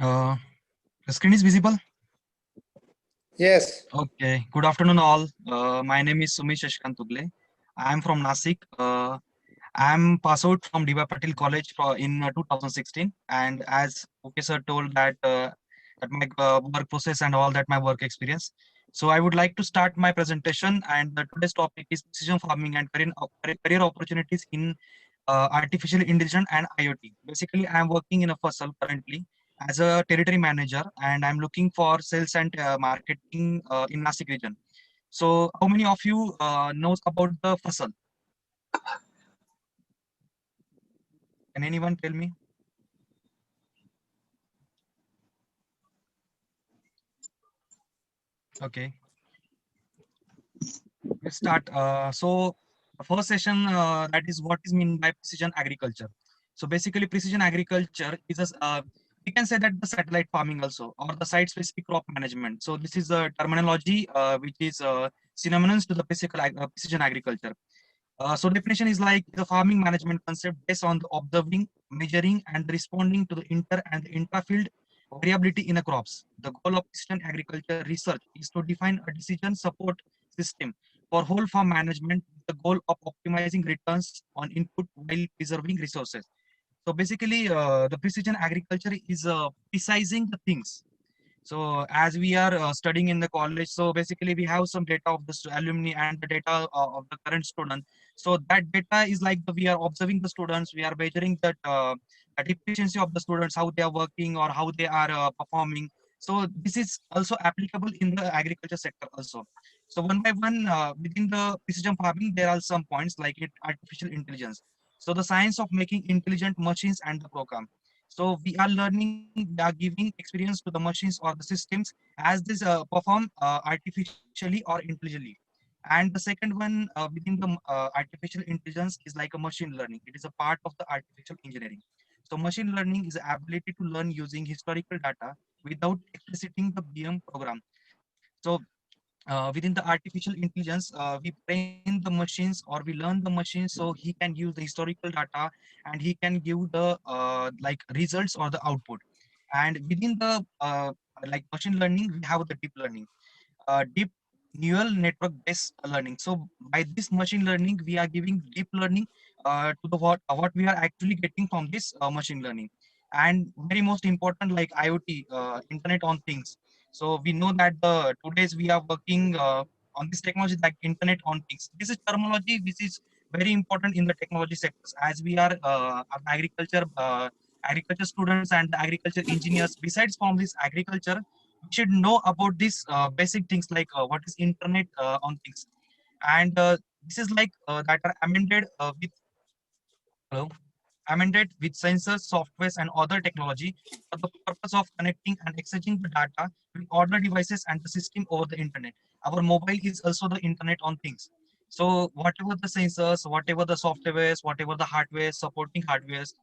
Uh, the screen is visible. Yes. Okay. Good afternoon, all. My name is Sumi Shashikant Tugle. I am from Nasik. I am passed out from D.Y. Patil College in 2016. And as Sir told that my work process and all that my work experience. So I would like to start my presentation. And today's topic is precision farming and career opportunities in artificial intelligence and IoT. Basically, I am working in a Fasal currently as a territory manager, and I'm looking for sales and marketing in Nasik region. So, how many of you knows about the Fasal? Can anyone tell me? Okay, let's start. So, the first session that is what is mean by precision agriculture. So, basically, precision agriculture is we can say that the satellite farming also or the site specific crop management. So, this is a terminology which is synonymous to the precision agriculture. So definition is like the farming management concept based on the observing, measuring, and responding to the inter and intra-field variability in the crops. The goal of precision agriculture research is to define a decision support system for whole farm management with the goal of optimizing returns on input while preserving resources. So basically, the precision agriculture is precising the things. So as we are studying in the college, so basically we have some data of the alumni and the data of the current student. So that data is like we are observing the students, we are measuring that efficiency of the students, how they are working or how they are performing. So this is also applicable in the agriculture sector also. So one by one, within the precision farming, there are some points like artificial intelligence. So the science of making intelligent machines and the program. So we are learning, we are giving experience to the machines or the systems as this perform artificially or intelligently. And the second one within the artificial intelligence is like a machine learning. It is a part of the artificial engineering. So machine learning is the ability to learn using historical data without expliciting the BM program. So within the artificial intelligence, we train the machines or we learn the machine so he can use the historical data and he can give the like results or the output. And within the like machine learning, we have the deep learning, deep neural network based learning. So by this machine learning, we are giving deep learning to the what we are actually getting from this machine learning. And very most important, like IoT, Internet on Things. So we know that the today's we are working on this technology like Internet on Things. This is terminology which is very important in the technology sectors as we are agriculture students and agriculture engineers. Besides from this agriculture, we should know about these basic things like what is internet on things. And this is like that are amended with hello, amended with sensors, softwares, and other technology for the purpose of connecting and exchanging the data with other devices and the system over the internet. Our mobile is also the internet on things. So whatever the sensors, whatever the softwares, whatever the hardware, supporting hardwares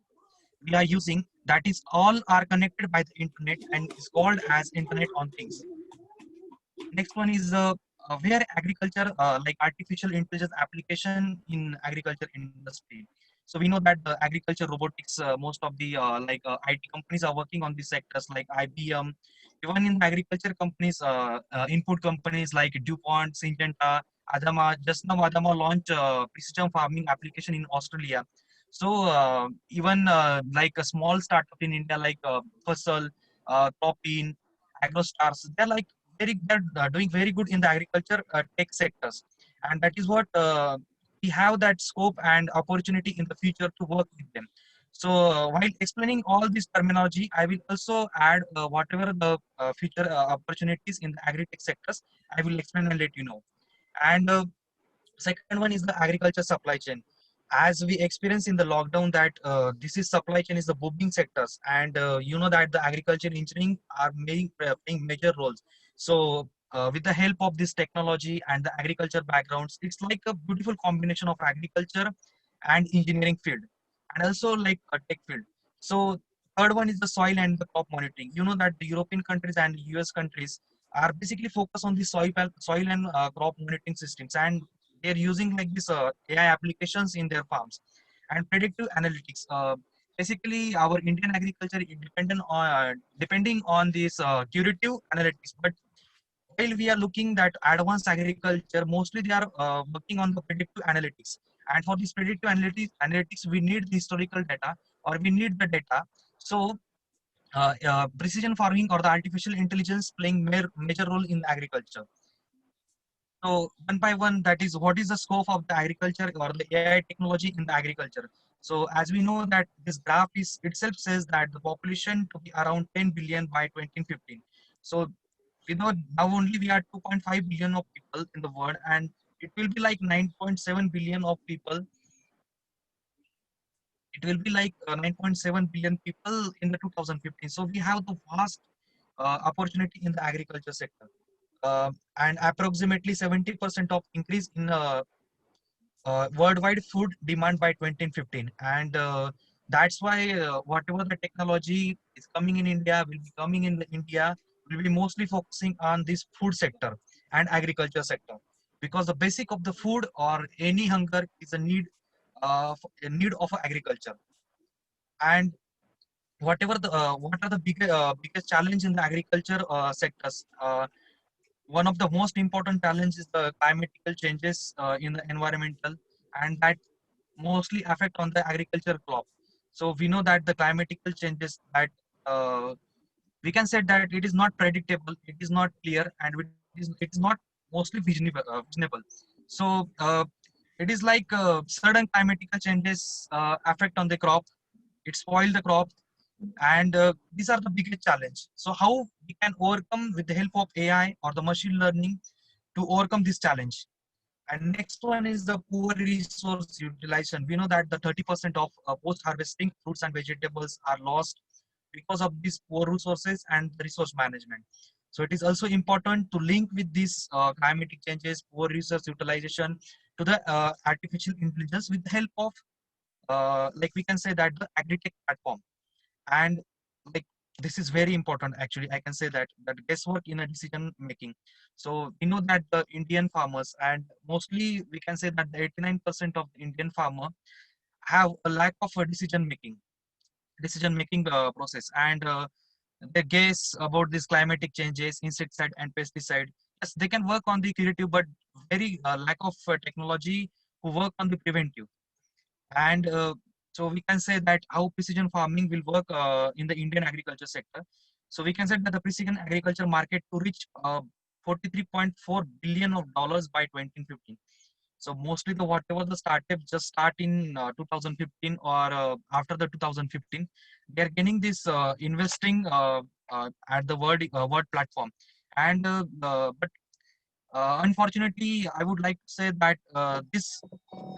we are using, that is all are connected by the internet and is called as internet on things. Next one is where agriculture, like artificial intelligence application in agriculture industry. So we know that the agriculture robotics, most of the IT companies are working on these sectors like IBM. Even in the agriculture companies, input companies like DuPont, Syngenta, Adama. Just now, Adama launched precision farming application in Australia. So even like a small startup in India like Fasal, Cropin, AgroStars, they're like they're doing very good in the agriculture tech sectors, and that is what we have that scope and opportunity in the future to work with them. So while explaining all this terminology, I will also add whatever the future opportunities in the agri-tech sectors. I will explain and let you know. And second one is the agriculture supply chain. As we experience in the lockdown that this is supply chain is the booming sectors, and you know that the agriculture engineering are playing major roles. So with the help of this technology and the agriculture backgrounds, it's like a beautiful combination of agriculture and engineering field, and also like a tech field. So third one is the soil and the crop monitoring. You know that the European countries and US countries are basically focused on the soil and crop monitoring systems, and they're using like this AI applications in their farms and predictive analytics. basically our Indian agriculture is depending on this curative analytics. But while we are looking at advanced agriculture, mostly they are working on the predictive analytics. And for this predictive analytics, we need the historical data, or we need the data. So precision farming or the artificial intelligence playing major role in agriculture. So one by one, that is what is the scope of the agriculture or the AI technology in the agriculture. So as we know that this graph is itself says that the population to be around 10 billion by 2015. So we know now only we are 2.5 billion of people in the world, and it will be like 9.7 billion of people. It will be like 9.7 billion people in the 2015. So we have the vast opportunity in the agriculture sector, and approximately 70% of increase in worldwide food demand by 2015. And that's why whatever the technology is coming in India will be coming in the India will be mostly focusing on this food sector and agriculture sector, because the basic of the food or any hunger is a need of agriculture. And whatever the what are the biggest challenge in the agriculture sectors, one of the most important challenges is the climatical changes in the environmental, and that mostly affect on the agriculture crop. So we know that the climatical changes that we can say that it is not predictable, it is not clear, and it is not mostly visionable. So it is like sudden climatical changes affect on the crop, it spoil the crop, and these are the biggest challenge. So how we can overcome with the help of AI or the machine learning to overcome this challenge. And next one is the poor resource utilization. We know that the 30% of post-harvesting fruits and vegetables are lost because of these poor resources and the resource management. So it is also important to link with these climatic changes, poor resource utilization to the artificial intelligence with the help of, like we can say that the agri-tech platform. And like this is very important actually, I can say that guesswork in a decision making. So we know that the Indian farmers, and mostly we can say that the 89% of the Indian farmer have a lack of a decision making process, and they guess about these climatic changes, insecticide and pesticide. Yes, they can work on the curative, but very lack of technology who work on the preventive. And so we can say that how precision farming will work in the Indian agriculture sector. So we can say that the precision agriculture market to reach 43.4 billion of dollars by 2015. So mostly the whatever the startup just start in 2015 or after the 2015, they are getting this investing at the world platform. And but unfortunately, I would like to say that this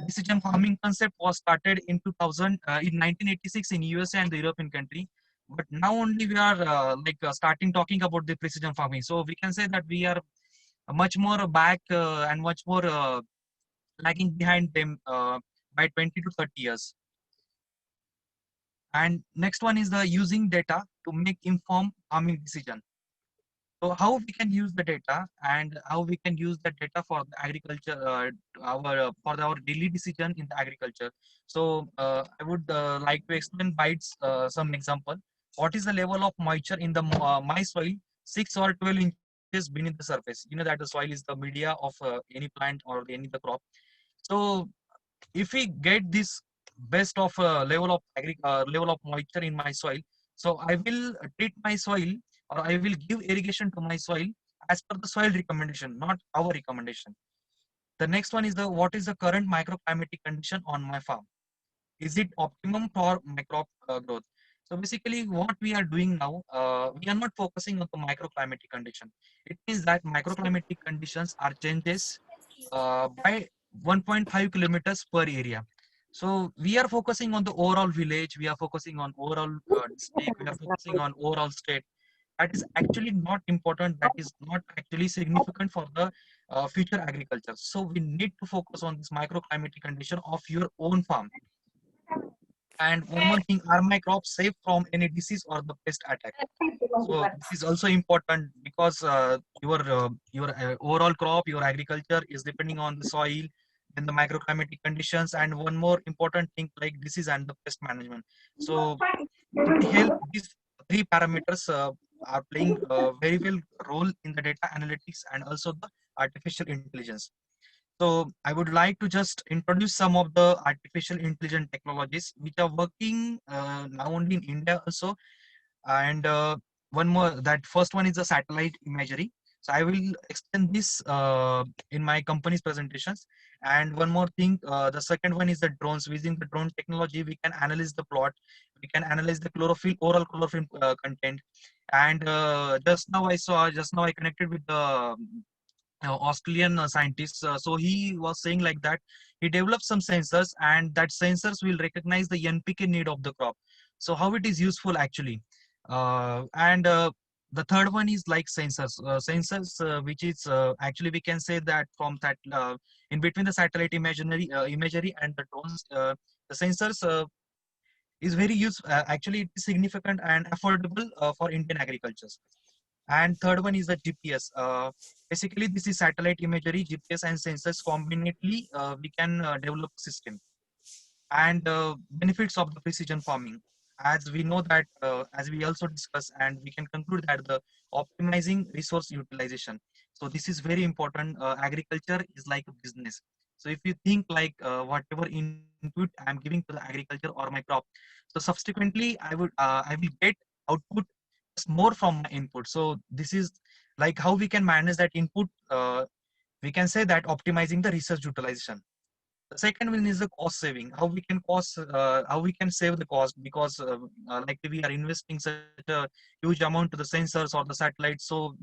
decision farming concept was started in 2000 in 1986 in USA and the European country. But now only we are starting talking about the precision farming. So we can say that we are much more back and much more lagging behind them by 20 to 30 years. And next one is the using data to make informed farming decision. So how we can use the data, and how we can use the data for the agriculture, for our daily decision in the agriculture. So I would like to explain by some example. What is the level of moisture in the my soil 6 or 12 inches beneath the surface? You know that the soil is the media of any plant or any the crop. So if we get this best of level of moisture in my soil, so I will treat my soil, or I will give irrigation to my soil as per the soil recommendation, not our recommendation. The next one is the what is the current microclimatic condition on my farm? Is it optimum for my crop growth? So basically what we are doing now, we are not focusing on the microclimatic condition. It means that microclimatic conditions are changes by 1.5 kilometers per area. So we are focusing on the overall village, we are focusing on overall district, we are focusing on overall state. That is actually not important, that is not actually significant for the future agriculture. So we need to focus on this microclimatic condition of your own farm. And one more thing, are my crops safe from any disease or the pest attack? So this is also important, because your overall crop, your agriculture is depending on the soil, then the microclimatic conditions, and one more important thing like disease and the pest management. So in my health, these three parameters are playing a very well role in the data analytics and also the artificial intelligence. So I would like to just introduce some of the artificial intelligence technologies which are working now only in India also. And one more, that first one is the satellite imagery. So I will explain this in my company's presentations. And one more thing, the second one is the drones. Using the drone technology, we can analyze the plot, we can analyze the chlorophyll, oral chlorophyll content. And just now I connected with the Australian scientist. So he was saying like that he developed some sensors, and that sensors will recognize the NPK need of the crop. So how it is useful actually. And the third one is like sensors, which is actually we can say that from that in between the satellite imagery and the drones, the sensors is very useful. Actually, it is significant and affordable for Indian agriculture. And third one is the GPS. Basically, this is satellite imagery, GPS, and sensors combinately. We can develop a system. And benefits of the precision farming. As we know that, as we also discuss, and we can conclude that the optimizing resource utilization. So this is very important. Agriculture is like a business. So if you think like whatever input I'm giving to the agriculture or my crop, so subsequently I will get output more from my input. So this is like how we can manage that input. We can say that optimizing the research utilization. The second one is the cost saving. How we can save the cost, because like we are investing such a huge amount to the sensors or the satellites. So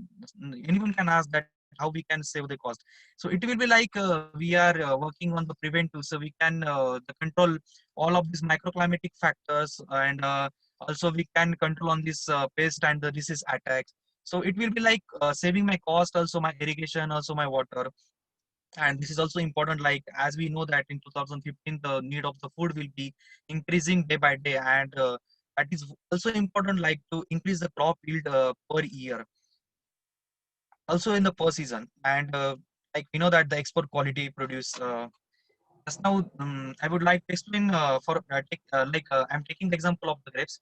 anyone can ask that how we can save the cost. So it will be like we are working on the preventive, so we can the control all of these microclimatic factors, and also we can control on this pest and the disease attacks. So it will be like saving my cost, also my irrigation, also my water. And this is also important, like as we know that in 2015 the need of the food will be increasing day by day, and that is also important, like to increase the crop yield per year, also in the per season. And like we know that the export quality produce just now. I would like to explain I'm taking the example of the grapes.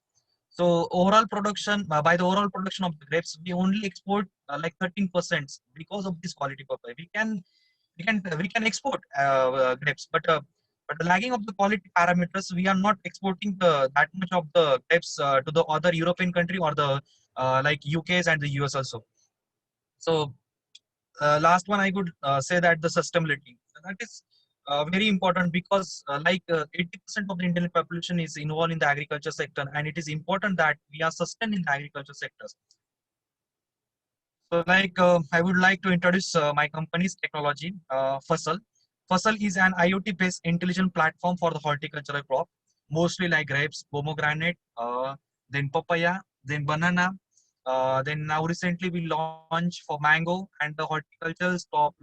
So overall production, by the overall production of the grapes, we only export like 13% because of this quality purpose. We can export grapes, but the lagging of the quality parameters, we are not exporting that much of the grapes to the other European country or the like UKs and the US also. So last one I could say that the sustainability. So that is very important, because 80% of the Indian population is involved in the agriculture sector, and it is important that we are sustained in the agriculture sectors. So, I would like to introduce my company's technology, Fasal. Fasal is an IoT-based intelligent platform for the horticultural crop, mostly like grapes, pomegranate, then papaya, then banana. Then now recently we launched for mango and the horticultural crop,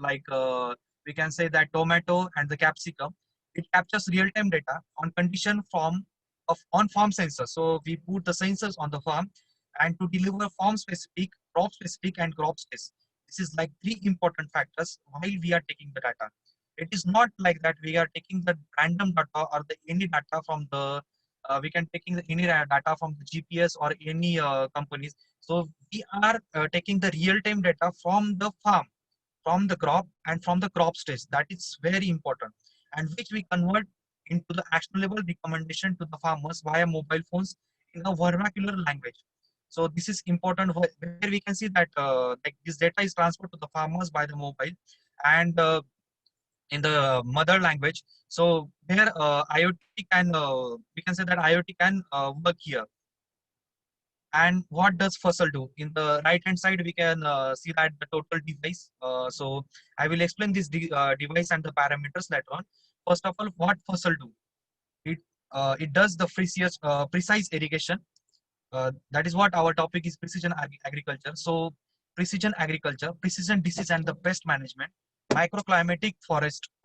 we can say that tomato and the capsicum. It captures real-time data on condition of on-farm sensors. So we put the sensors on the farm and to deliver farm-specific, crop-specific, and crop space. This is like three important factors while we are taking the data. It is not like that we are taking the random data or the any data from the we can taking the any data from the GPS or any companies. So we are taking the real-time data from the farm, from the crop, and from the crop stage. That is very important, and which we convert into the actionable recommendation to the farmers via mobile phones in a vernacular language. So this is important, where we can see that like this data is transferred to the farmers by the mobile, and in the mother language. So there IoT can we can say that IoT can work here. And what does Fussel do? In the right hand side, we can see that the total device. So I will explain this device and the parameters later on. First of all, what Fussel do? It it does the precise irrigation. That is what our topic is: precision agriculture. So precision agriculture, precision disease and the pest management, microclimatic forecast,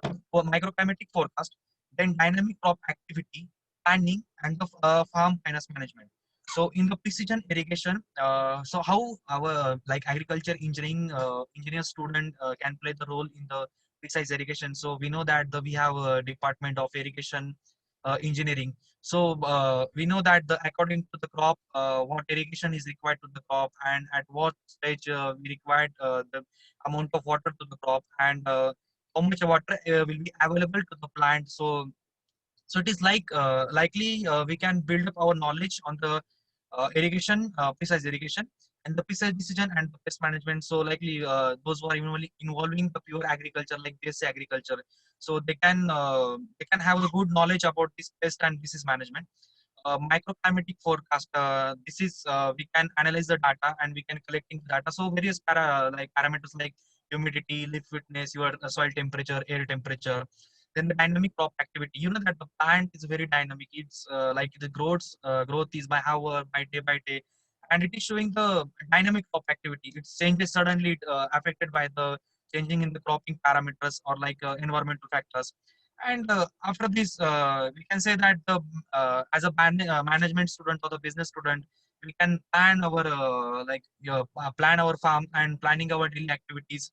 then dynamic crop activity planning, and the farm finance management. So in the precision irrigation, so how our like agriculture engineering engineer student can play the role in the precise irrigation. So we know that we have a department of irrigation engineering. So we know that according to the crop, what irrigation is required to the crop, and at what stage we required the amount of water to the crop, and how much water will be available to the plant. So it is like likely we can build up our knowledge on the irrigation, precise irrigation, and the precise decision and the pest management. So likely those who are involving the pure agriculture, like basic agriculture, so they can have a good knowledge about this pest and disease management. Microclimatic forecast. This is we can analyze the data and we can collecting the data. So various parameters like humidity, leaf wetness, your soil temperature, air temperature. Then the dynamic crop activity. You know that the plant is very dynamic. It's like the growth is by hour, by day, and it is showing the dynamic crop activity. It changes suddenly, affected by the changing in the cropping parameters or like environmental factors. And after this, we can say that as a management student or the business student, we can plan our plan our farm and planning our daily activities.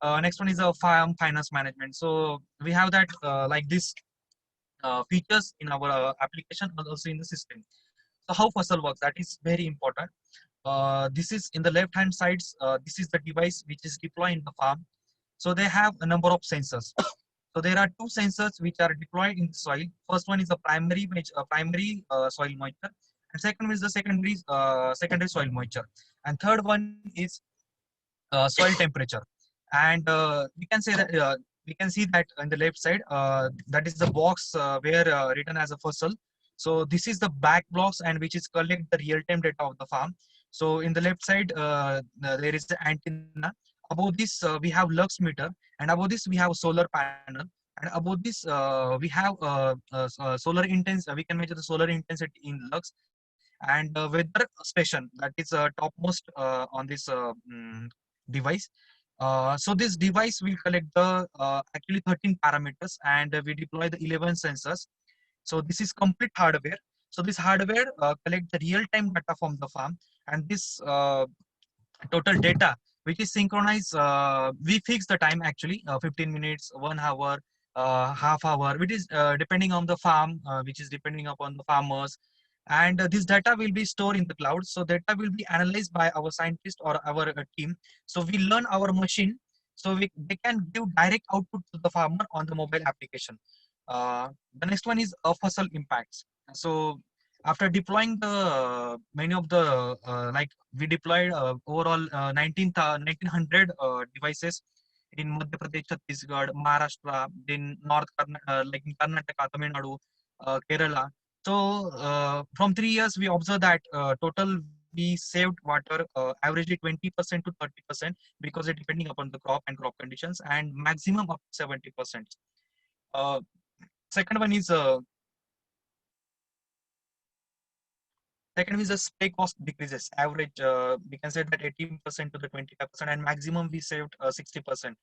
Next one is a farm finance management. So we have that like this features in our application and also in the system. So how Fasal works, that is very important. This is in the left hand sides. This is the device which is deployed in the farm. So they have a number of sensors. So there are two sensors which are deployed in the soil. First one is the primary soil moisture, and second one is the secondary soil moisture, and third one is soil temperature. And we can say that we can see that on the left side, that is the box where written as a fossil. So this is the back blocks and which is collect the real-time data of the farm. So in the left side, there is the antenna. Above this, we have lux meter, and above this we have a solar panel. And above this, we have solar intense. We can measure the solar intensity in lux, and weather station, that is topmost on this device. So this device will collect the actually 13 parameters, and we deploy the 11 sensors. So this is complete hardware. So this hardware collect the real-time data from the farm, and this total data which is synchronized. We fix the time actually, 15 minutes, 1 hour, half hour, which is depending on the farm, which is depending upon the farmers. And this data will be stored in the cloud. So data will be analyzed by our scientist or our team. So we learn our machine, so they can give direct output to the farmer on the mobile application. The next one is fossil impacts. So after deploying the many of the like we deployed overall 1900 devices in Madhya Pradesh, Chhattisgarh, Maharashtra, then like in Karnataka, Tamil Nadu, Kerala. So from 3 years, we observe that total we saved water averagely 20% to 30% because it depending upon the crop and crop conditions, and maximum up to 70%. Uh, second one is Second is the spray cost decreases. Average, we can say that 18% to the 25%, and maximum we saved 60%.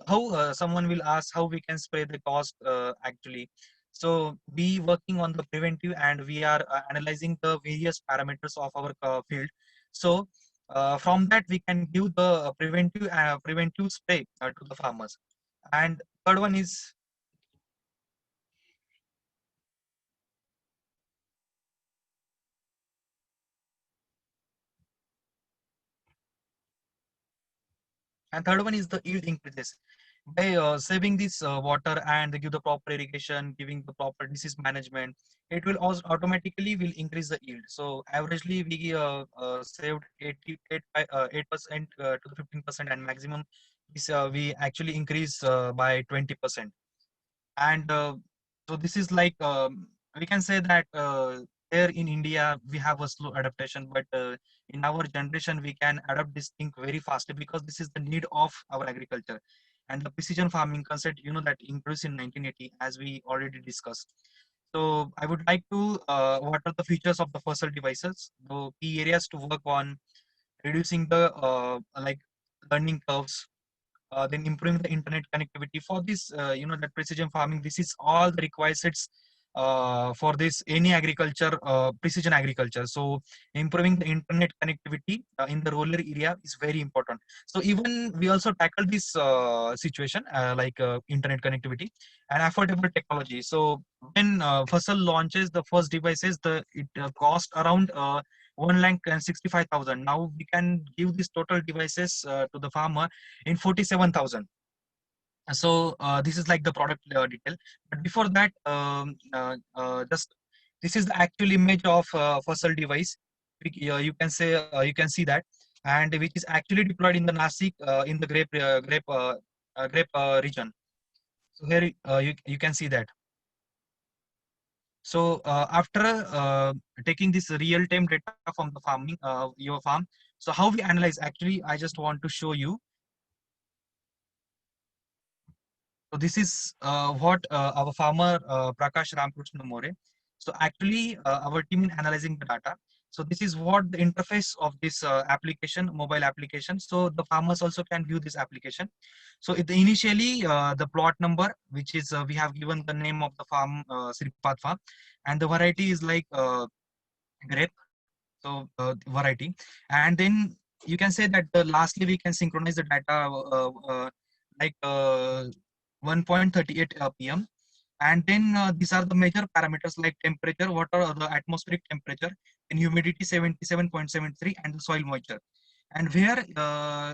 How someone will ask how we can spray the cost actually. So we working on the preventive, and we are analyzing the various parameters of our field. So from that we can give the preventive spray to the farmers. And third one is third one is the yield increases by saving this water and give the proper irrigation, giving the proper disease management. It will also automatically will increase the yield. So averagely we saved 8% to 15%, and maximum is we actually increase by 20%. And so this is like we can say that here in India we have a slow adaptation, but in our generation we can adapt this thing very fastly because this is the need of our agriculture. And the precision farming concept, you know, that introduced in 1980, as we already discussed. So I would like to what are the features of the fossil devices, the key areas to work on: reducing the like learning curves, then improving the internet connectivity. For this, you know, that precision farming, this is all the requisite for this any agriculture, precision agriculture. So improving the internet connectivity in the rural area is very important. So even we also tackle this situation like internet connectivity and affordable technology. So when Fasal launches the first devices, the it cost around 1,65,000. Now we can give these total devices to the farmer in 47,000. So this is like the product detail. But before that, just this is the actual image of Fasal device. You can say you can see that, and which is actually deployed in the Nasik in the grape region. So here you can see that. So after taking this real-time data from the farming your farm, so how we analyze? Actually, I just want to show you. So this is what our farmer Prakash Ramkrishna More. So actually, our team in analyzing the data. So this is what the interface of this application, mobile application. So the farmers also can view this application. So initially the plot number, which is we have given the name of the farm, Sripad farm, and the variety is like grape. So variety, and then you can say that lastly we can synchronize the data like 1.38 p.m. And then these are the major parameters like temperature, what are the atmospheric temperature, and humidity 77.73, and the soil moisture. And where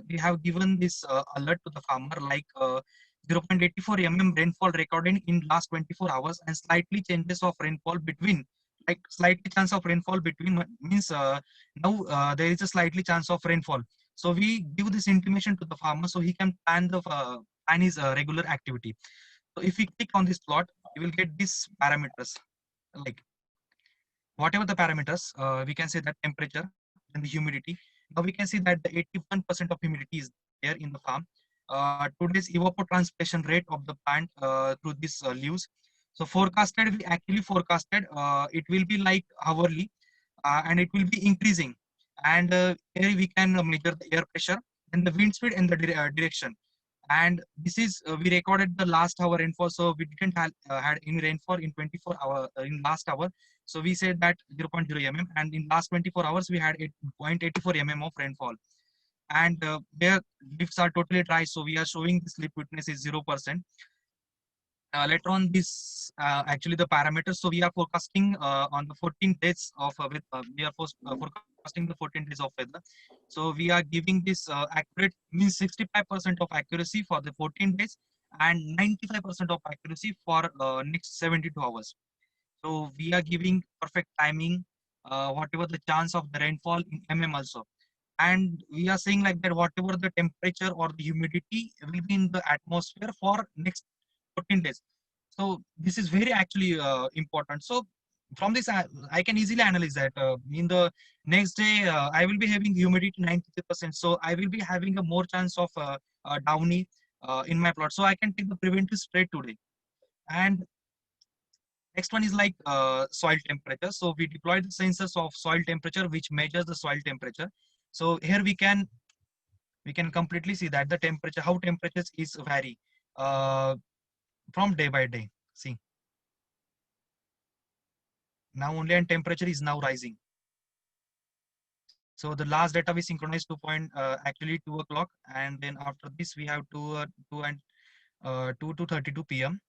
we have given this alert to the farmer like 0.84 mm rainfall recorded in last 24 hours and slightly changes of rainfall between, like slightly chance of rainfall between means now there is a slightly chance of rainfall. So we give this intimation to the farmer so he can plan his regular activity. So if we click on this plot, you will get these parameters, like whatever the parameters, we can say that temperature and the humidity. Now we can see that the 81% of humidity is there in the farm. Today's evapotranspiration rate of the plant through these leaves. So forecasted, we actually forecasted it will be like hourly, and it will be increasing. And here we can measure the air pressure and the wind speed and the direction. And this is we recorded the last hour rainfall, so we didn't have had any rainfall in 24 hour in last hour. So we said that 0.0 mm, and in last 24 hours we had 8.84 mm of rainfall. And their leaves are totally dry, so we are showing the slip witness is 0%. Later on this actually the parameters, so we are forecasting on the 14 days of we are forecasting the 14 days of weather. So we are giving this accurate, means 65% of accuracy for the 14 days and 95% of accuracy for next 72 hours. So we are giving perfect timing, whatever the chance of the rainfall in mm also. And we are saying like that whatever the temperature or the humidity will be in the atmosphere for next 14 days. So this is very actually important. So from this, I can easily analyze that. In the next day, I will be having humidity 90%. So I will be having a more chance of downy in my plot. So I can take the preventive spray today. And next one is like soil temperature. So we deploy the sensors of soil temperature, which measures the soil temperature. So here we can completely see that the temperature, how temperatures is vary from day by day. See, now only and temperature is now rising. So the last data we synchronized actually 2 o'clock, and then after this we have 2 to 32 p.m.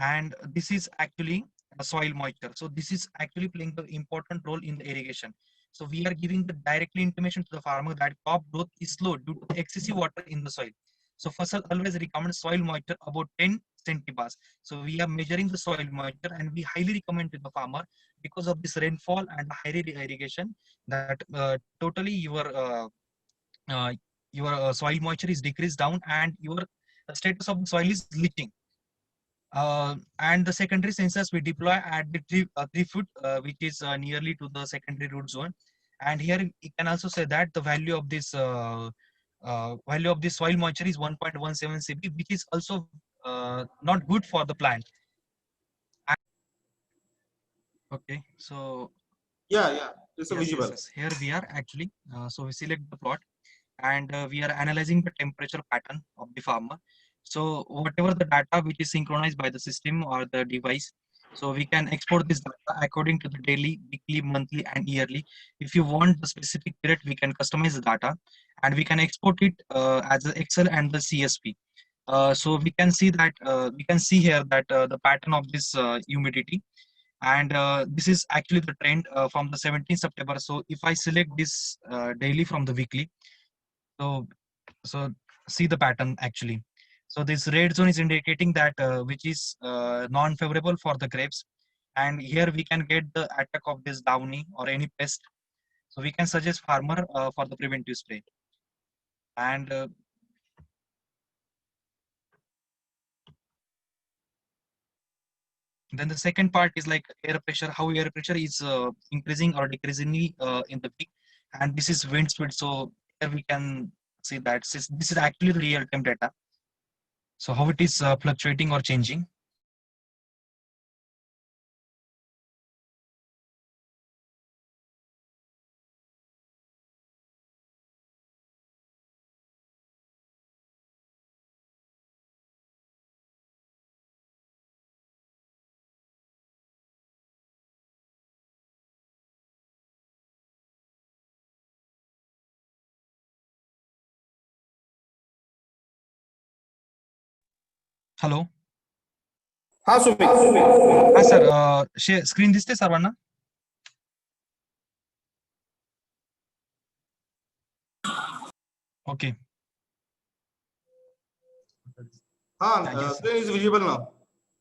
And this is actually a soil moisture. So this is actually playing the important role in the irrigation. So we are giving the directly intimation to the farmer that crop growth is slow due to excessive water in the soil. So Fasal always recommends soil moisture about 10 centibars. So we are measuring the soil moisture and we highly recommend to the farmer because of this rainfall and high irrigation that totally uh, your soil moisture is decreased down and your status of the soil is leaching. And the secondary sensors we deploy at the 3 foot, which is nearly to the secondary root zone. And here you can also say that the value of this soil moisture is 1.17 cb, which is also not good for the plant. Okay, so Yeah, yeah, it's a yes, yes, visible. yes. Here we are actually. So we select the plot and we are analyzing the temperature pattern of the farmer. So whatever the data which is synchronized by the system or the device, So we can export this data according to the daily, weekly, monthly, and yearly. If you want the specific period, we can customize the data, and we can export it as a Excel and the CSV. So we can see that we can see here that the pattern of this humidity, and this is actually the trend from the 17th September. So if I select this daily from the weekly, so so see the pattern actually. So this red zone is indicating that which is non-favorable for the grapes, and here we can get the attack of this downy or any pest. So we can suggest farmer for the preventive spray. And then the second part is like air pressure, how air pressure is increasing or decreasing in the peak, and this is wind speed. So here we can see that this is actually real time data. So how it is fluctuating or changing. Hello. हाँ सुमित. हाँ sir, share screen दिसते सर्वांना? Okay. हाँ, Yes, sir. screen is visible now.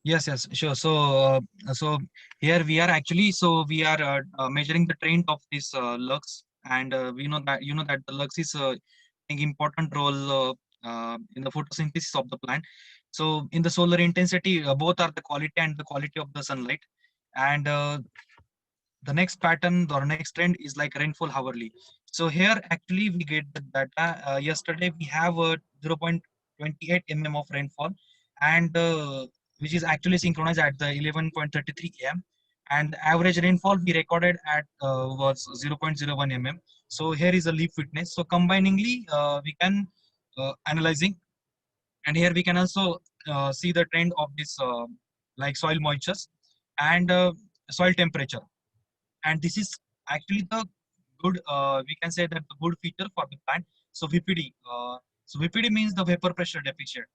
Yes, sure. So here we are actually, so we are measuring the trend of this lux, and we know that that the lux is playing important role in the photosynthesis of the plant. So in the solar intensity, both are the quality and the quality of the sunlight, and the next pattern or next trend is like rainfall hourly. So here actually we get the data. Yesterday we have 0.28 mm of rainfall, and which is actually synchronized at the 11.33 am, and the average rainfall we recorded at was 0.01 mm. So here is a leaf witness. So combiningly we can analyzing, and here we can also see the trend of this like soil moistures and soil temperature, and this is actually the good we can say that the good feature for the plant. So VPD, so VPD means the vapor pressure deficit.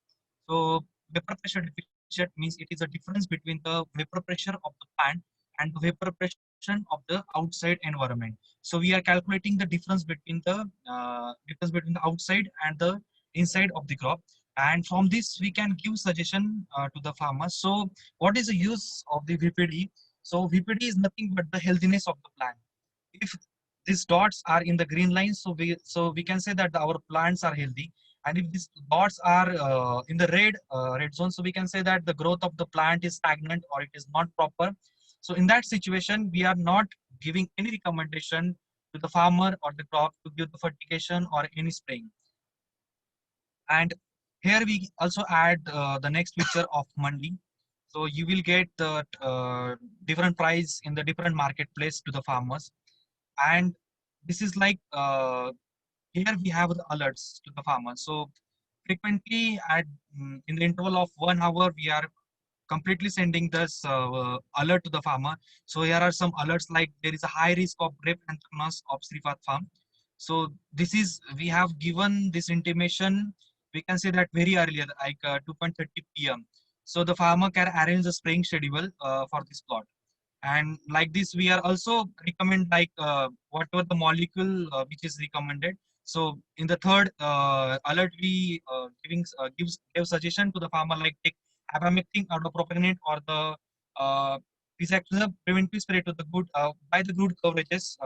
So vapor pressure deficit means it is a difference between the vapor pressure of the plant and the vapor pressure of the outside environment. So we are calculating the difference between the outside and the inside of the crop, and from this we can give suggestion to the farmers. So what is the use of the VPD? So VPD is nothing but the healthiness of the plant. If these dots are in the green line, so we can say that our plants are healthy. And if these dots are in the red zone, so we can say that the growth of the plant is stagnant or it is not proper. So in that situation, we are not giving any recommendation to the farmer or the crop to give the fertigation or any spraying. And here we also add the next picture of mandi. So you will get the different price in the different marketplace to the farmers. And this is like here we have the alerts to the farmers. So frequently in the interval of 1 hour, we are completely sending this alert to the farmer. So here are some alerts like there is a high risk of grape anthracnose of Srifat farm. So this is we have given this intimation. We can say that very earlier, like 2:30 p.m. So the farmer can arrange the spraying schedule for this plot. And like this we are also recommend like whatever the molecule which is recommended. So in the third alert we give suggestion to the farmer like take abamectin or the propionate or the these actually preventive spray to the good by the good coverages,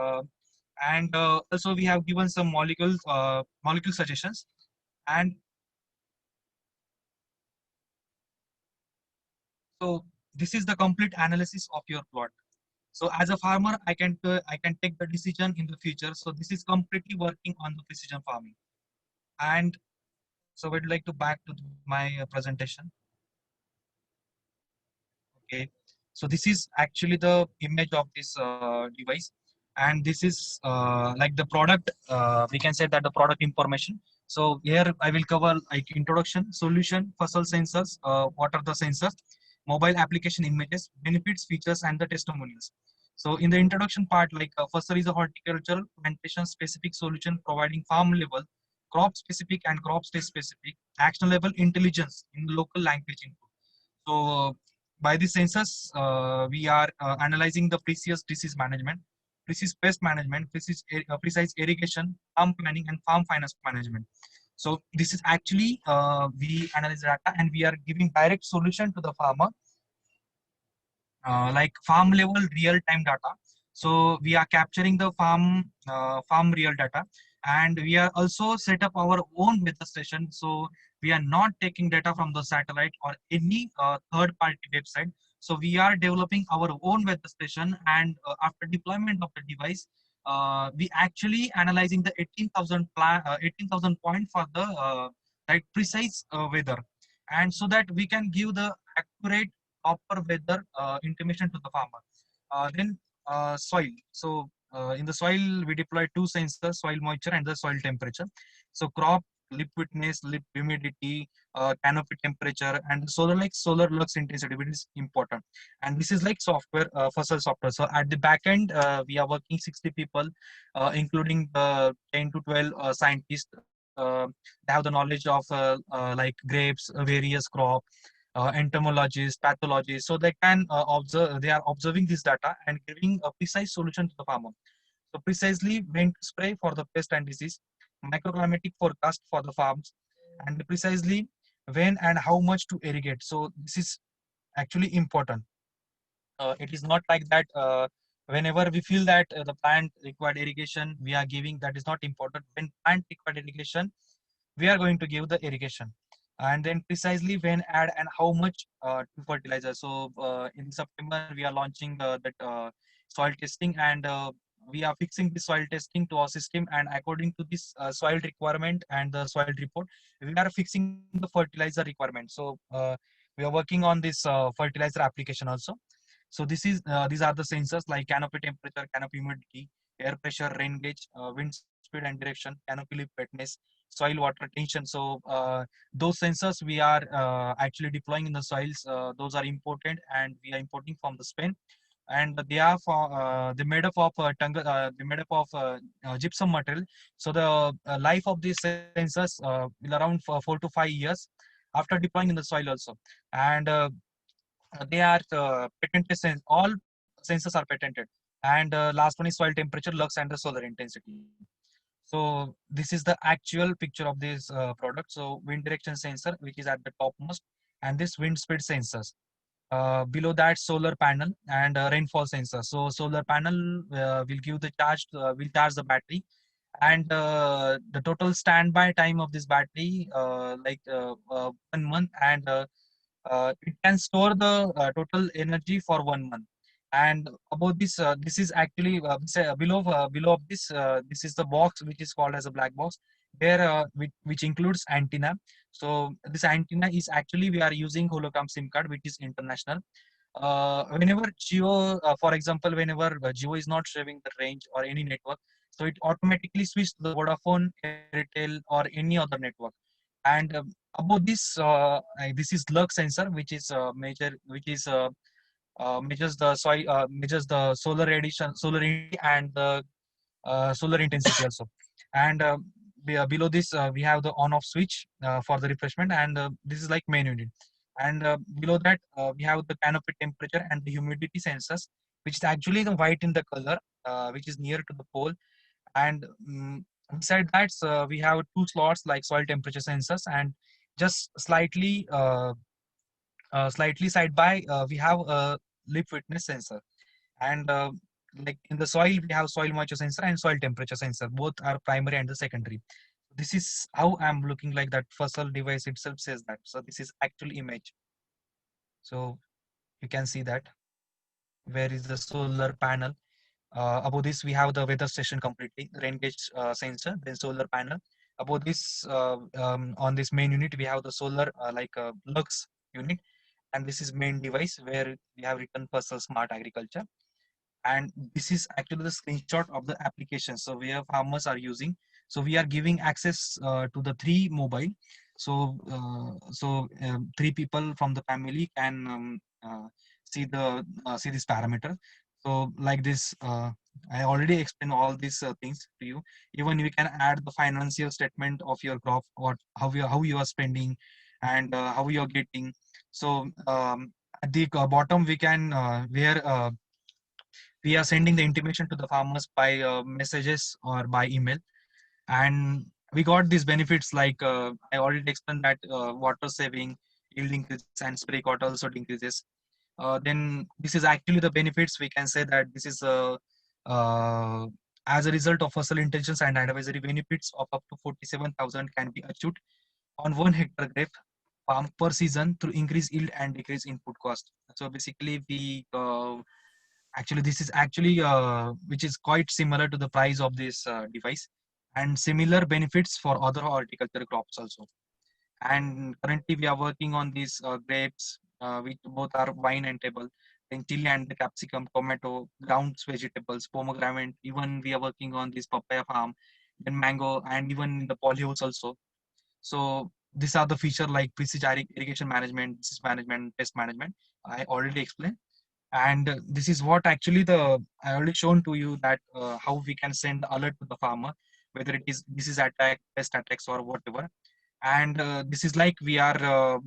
and also we have given some molecule suggestions. And so this is the complete analysis of your plot. So as a farmer, I can take the decision in the future. So this is completely working on the precision farming. And so I'd like to back to my presentation. Okay. So this is actually the image of this device, and this is like the product. We can say that the product information. So here I will cover like introduction, solution, fossil sensors. What are the sensors? mobile application images, benefits, features, and the testimonials. So in the introduction part, like first there is a horticultural plantation specific solution providing farm level, crop specific and crop state specific, action level intelligence in local language input. So by the census, we are analyzing the precise disease management, precise pest management, precise irrigation, farm planning, and farm finance management. So this is actually we analyze data and we are giving direct solution to the farmer, like farm level real time data. So we are capturing the farm real data, and we are also set up our own weather station. So we are not taking data from the satellite or any third party website. So we are developing our own weather station, and after deployment of the device, we actually analyzing the 18,000 point for the right precise weather, and so that we can give the accurate proper weather information to the farmer. Then soil. So in the soil, we deploy two sensors: soil moisture and the soil temperature. So crop lip wetness, lip humidity, canopy temperature, and solar lux intensity, which is important. And this is like software, fossil software. So at the back end, we are working 60 people, including the 10 to 12 scientists. They have the knowledge of like grapes, various crop, entomologists, pathologists, so they can observe. They are observing this data and giving a precise solution to the farmer. So precisely when to spray for the pest and disease, microclimatic forecast for the farms, and precisely when and how much to irrigate. So this is actually important. It is not like that. Whenever we feel that the plant required irrigation, we are giving. That is not important. When plant required irrigation, we are going to give the irrigation, and then precisely when add and how much to fertilizer. So in September we are launching that soil testing, and we are fixing the soil testing to our system, and according to this soil requirement and the soil report, we are fixing the fertilizer requirement. So we are working on this fertilizer application also. So these are the sensors like canopy temperature, canopy humidity, air pressure, rain gauge, wind speed and direction, canopy lip wetness, soil water tension. So those sensors we are actually deploying in the soils. Those are important, and we are importing from the Spain. And they made up of they made up of gypsum material. So the life of these sensors will around for 4 to 5 years after deploying in the soil also. And they are patented. All sensors are patented. And last one is soil temperature, lux, and the solar intensity. So this is the actual picture of this product. So wind direction sensor, which is at the topmost, and this wind speed sensors. Below that, solar panel and rainfall sensor. So solar panel will give the charge, will charge the battery, and the total standby time of this battery, 1 month, and it can store the total energy for 1 month. And about this, this is actually below of this, this is the box which is called as a black box, where which includes antenna. So this antenna is actually we are using hologram SIM card, which is international. Whenever Geo, for example, whenever Geo is not having the range or any network, so it automatically switches to the Vodafone, Airtel, or any other network. And above this is lux sensor, which is measures the solar radiation, solar and the solar intensity also. And below this, we have the on-off switch for the refreshment, and this is like main unit. And below that, we have the canopy temperature and the humidity sensors, which is actually the white in the color, which is near to the pole. And beside that, we have two slots like soil temperature sensors, and just slightly side by, we have a lip wetness sensor. And like in the soil, we have soil moisture sensor and soil temperature sensor. Both are primary and the secondary. This is how I'm looking like that. Fossil device itself says that. So this is actual image. So you can see that. Where is the solar panel? Above this, we have the weather station completely, rain gauge sensor, then solar panel. Above this, on this main unit, we have the solar Lux unit, and this is main device where we have written Personal Smart Agriculture. And this is actually the screenshot of the application. So where farmers are using. So we are giving access to the three mobile. So three people from the family can see this parameter. So like this, I already explained all these things to you. Even we can add the financial statement of your crop, what how you are spending, and how you are getting. So at the bottom we can where we are sending the intimation to the farmers by messages or by email, and we got these benefits like I already explained that water saving, yield increases, and spray quota also increases. Then this is actually the benefits. We can say that this is uh, as a result of fossil intentions and advisory benefits of up to 47,000 can be achieved on 1 hectare grape farm per season through increased yield and decrease input cost. So basically, we actually this is actually which is quite similar to the price of this device, and similar benefits for other horticulture crops also. And currently we are working on these grapes, which both are wine and table, then chili and the capsicum, tomato, ground vegetables, pomegranate. Even we are working on this papaya farm, then mango, and even the polyhouse also. So these are the feature like precision irrigation management, disease management, pest management. I already explained, and this is what actually the I already shown to you that how we can send alert to the farmer, whether it is disease attack, pest attacks, or whatever. And this is like we are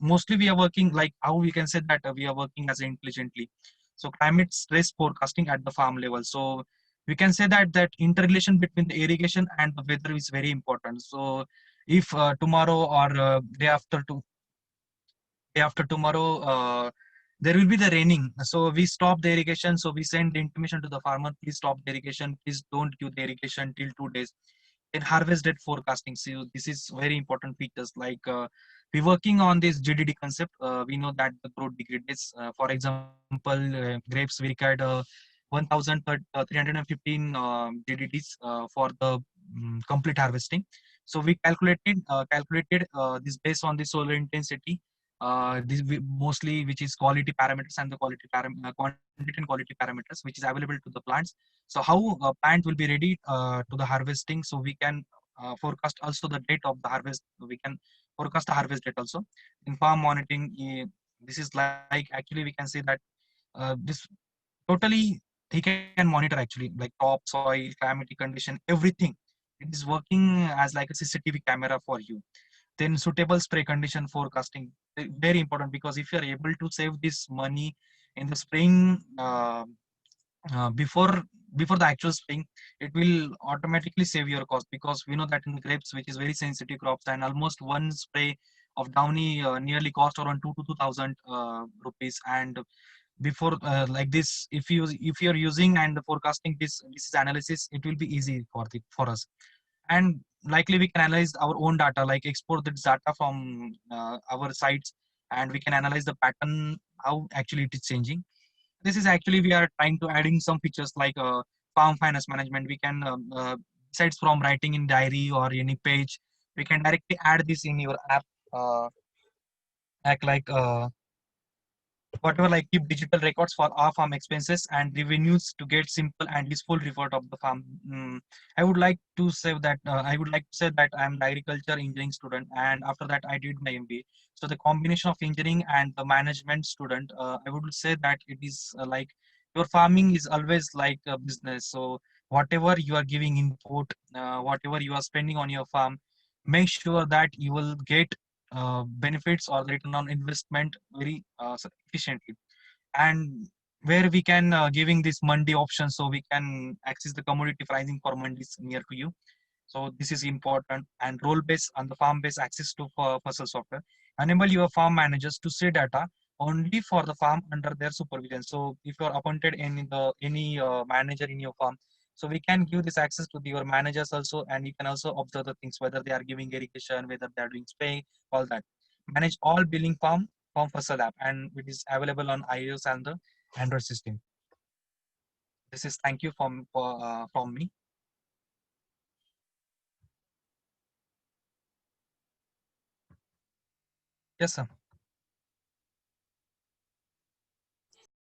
mostly we are working like how we can say that we are working as intelligently. So climate stress forecasting at the farm level. So we can say that interrelation between the irrigation and the weather is very important. So if tomorrow or day after tomorrow there will be the raining, so we stop the irrigation, so we send the intimation to the farmer, please stop the irrigation, please don't give the irrigation till 2 days. In harvest date forecasting, so this is very important features like we working on this GDD concept. We know that the growth degrades. For example, grapes we required 1,315 GDDs for the complete harvesting. So we calculated this based on the solar intensity. Mostly which is quality parameters and the quantity and quality parameters which is available to the plants. So how a plant will be ready to the harvesting, so we can forecast also the date of the harvest. We can forecast the harvest date also. In farm monitoring, this is like actually we can say that this totally he can monitor actually like crop, soil, climatic condition, everything. It is working as like a CCTV camera for you. Then suitable spray condition forecasting, very important, because if you are able to save this money in the spraying before the actual spraying, it will automatically save your cost, because we know that in grapes, which is very sensitive crops, and almost one spray of downy nearly cost around 2 to 2,000 rupees. And before like this, if you're using and forecasting this analysis, it will be easy for us. And likely we can analyze our own data, like export this data from our sites, and we can analyze the pattern, how actually it is changing. This is actually we are trying to adding some features like farm finance management. We can besides from writing in diary or any page, we can directly add this in your app, uh, act like whatever, like keep digital records for our farm expenses and revenues to get simple and useful report of the farm. I would like to say that I'm the agriculture engineering student, and after that I did my MBA. So the combination of engineering and the management student, I would say that it is like your farming is always like a business. So whatever you are giving input, whatever you are spending on your farm, make sure that you will get benefits or return on investment very efficiently. And where we can giving this mandi option, so we can access the commodity pricing for mandis near to you. So this is important. And role based and the farm based access to fossil software enable your farm managers to see data only for the farm under their supervision. So if you are appointed in the any manager in your farm, so we can give this access to your managers also, and you can also observe the things, whether they are giving irrigation, whether they are doing spray, all that. Manage all billing farm fossil app, and it is available on iOS and the Android system. This is thank you from me. Yes, sir.